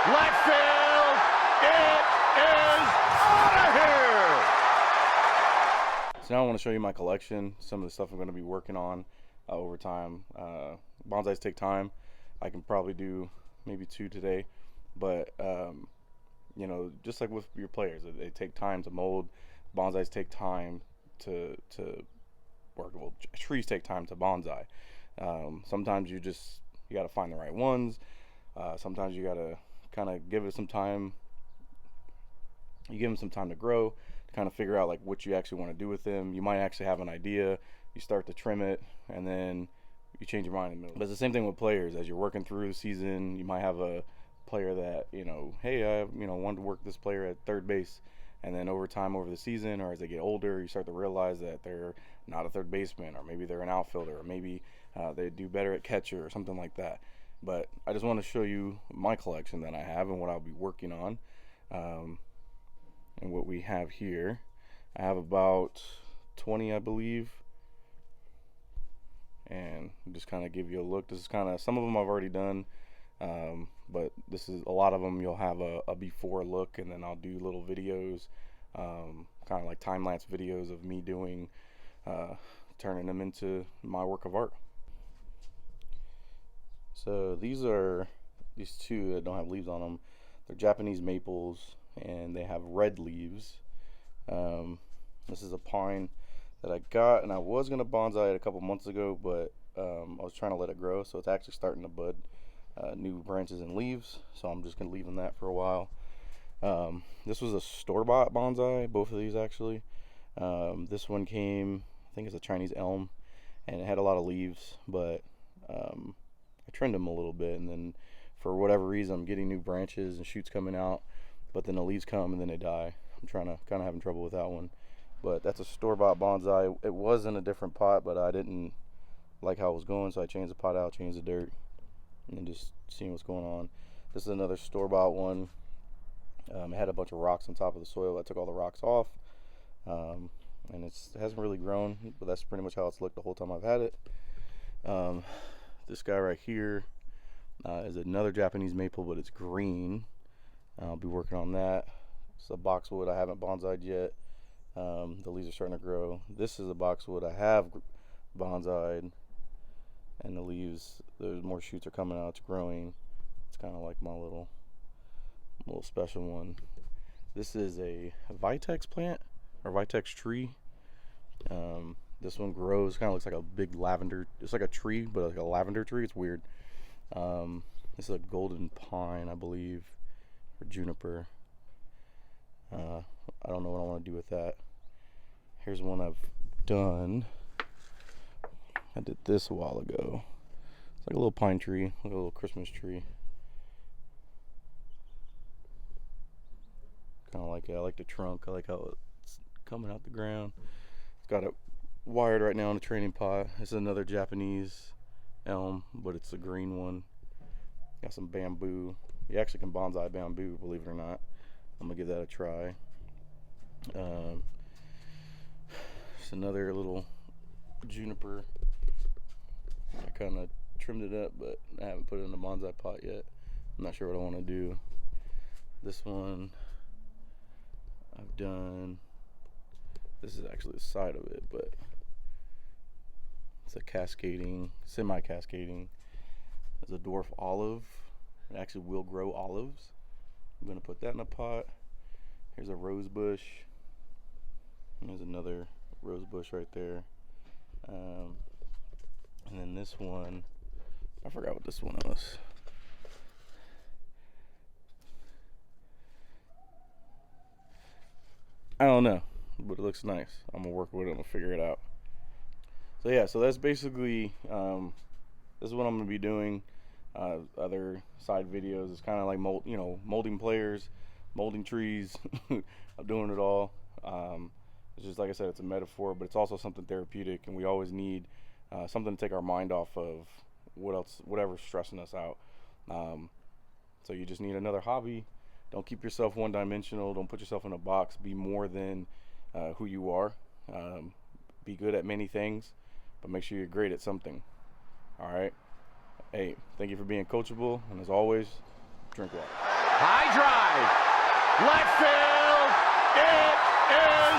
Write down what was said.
Left field. It is out of here. So now I want to show you my collection, some of the stuff I'm going to be working on over time. Bonsais take time. I can probably do maybe 2 today, but you know, just like with your players, they take time to mold. Bonsais take time to work. Well, trees take time to bonsai. Sometimes you got to find the right ones. Sometimes you got to kind of give it some time. You give them some time to grow, to kind of figure out like what you actually want to do with them. You might actually have an idea. You start to trim it, and then you change your mind in the middle. But it's the same thing with players. As you're working through the season, you might have a player that, you know, hey, I wanted to work this player at third base, and then over time, over the season, or as they get older, you start to realize that they're not a third baseman, or maybe they're an outfielder, or maybe they do better at catcher or something like that. But I just want to show you my collection that I have and what I'll be working on. And what we have here, I have about 20, I believe, and just kind of give you a look. This is kind of, some of them I've already done, but this is a lot of them. You'll have a before look, and then I'll do little videos, kind of like time-lapse videos of me doing, turning them into my work of art. So these two that don't have leaves on them. They're Japanese maples, and they have red leaves. This is a pine that I got, and I was gonna bonsai it a couple months ago, but I was trying to let it grow, so it's actually starting to bud new branches and leaves, so I'm just gonna leave them that for a while. This was a store-bought bonsai, both of these actually. This one came, I think it's a Chinese elm, and it had a lot of leaves, but I trimmed them a little bit, and then for whatever reason I'm getting new branches and shoots coming out, but then the leaves come and then they die. I'm kind of having trouble with that one. But that's a store-bought bonsai. It was in a different pot, but I didn't like how it was going, so I changed the pot out, changed the dirt, and then just seeing what's going on. This is another store-bought one. It had a bunch of rocks on top of the soil. I took all the rocks off, and it hasn't really grown, but that's pretty much how it's looked the whole time I've had it. This guy right here is another Japanese maple, but it's green. I'll be working on that. It's a boxwood I haven't bonsai'd yet. The leaves are starting to grow. This is a boxwood I have bonsai'd, and the leaves, there's more shoots are coming out. It's growing. It's kind of like my little special one. This is a Vitex plant, or Vitex tree. This one grows, kind of looks like a big lavender. It's like a tree, but like a lavender tree. It's weird. This is a golden pine, I believe, or juniper. I don't know what I want to do with that. Here's one I've done. I did this a while ago. It's like a little pine tree, like a little Christmas tree. Kind of like it. I like the trunk. I like how it's coming out the ground. It's got it wired right now in a training pot. This is another Japanese elm, but it's a green one. Got some bamboo. You actually can bonsai bamboo, believe it or not. I'm gonna give that a try. Just another little juniper. I kind of trimmed it up, but I haven't put it in the bonsai pot yet. I'm not sure what I want to do. This one I've done. This is actually the side of it, but it's a cascading, semi-cascading. It's a dwarf olive. It actually will grow olives. I'm gonna put that in a pot. Here's a rose bush. And there's another rose bush right there. And then this one, I forgot what this one was. I don't know, but it looks nice. I'm gonna work with it. I'm gonna figure it out. So yeah, so that's basically this is what I'm gonna be doing. Other side videos. It's kind of like molding players, molding trees. I'm doing it all. It's just like I said, it's a metaphor, but it's also something therapeutic, and we always need something to take our mind off of whatever's stressing us out. So you just need another hobby. Don't keep yourself one-dimensional. Don't put yourself in a box. Be more than who you are. Be good at many things, but make sure you're great at something. All right. Hey, thank you for being coachable, and as always, drink water. High drive. Left field. It is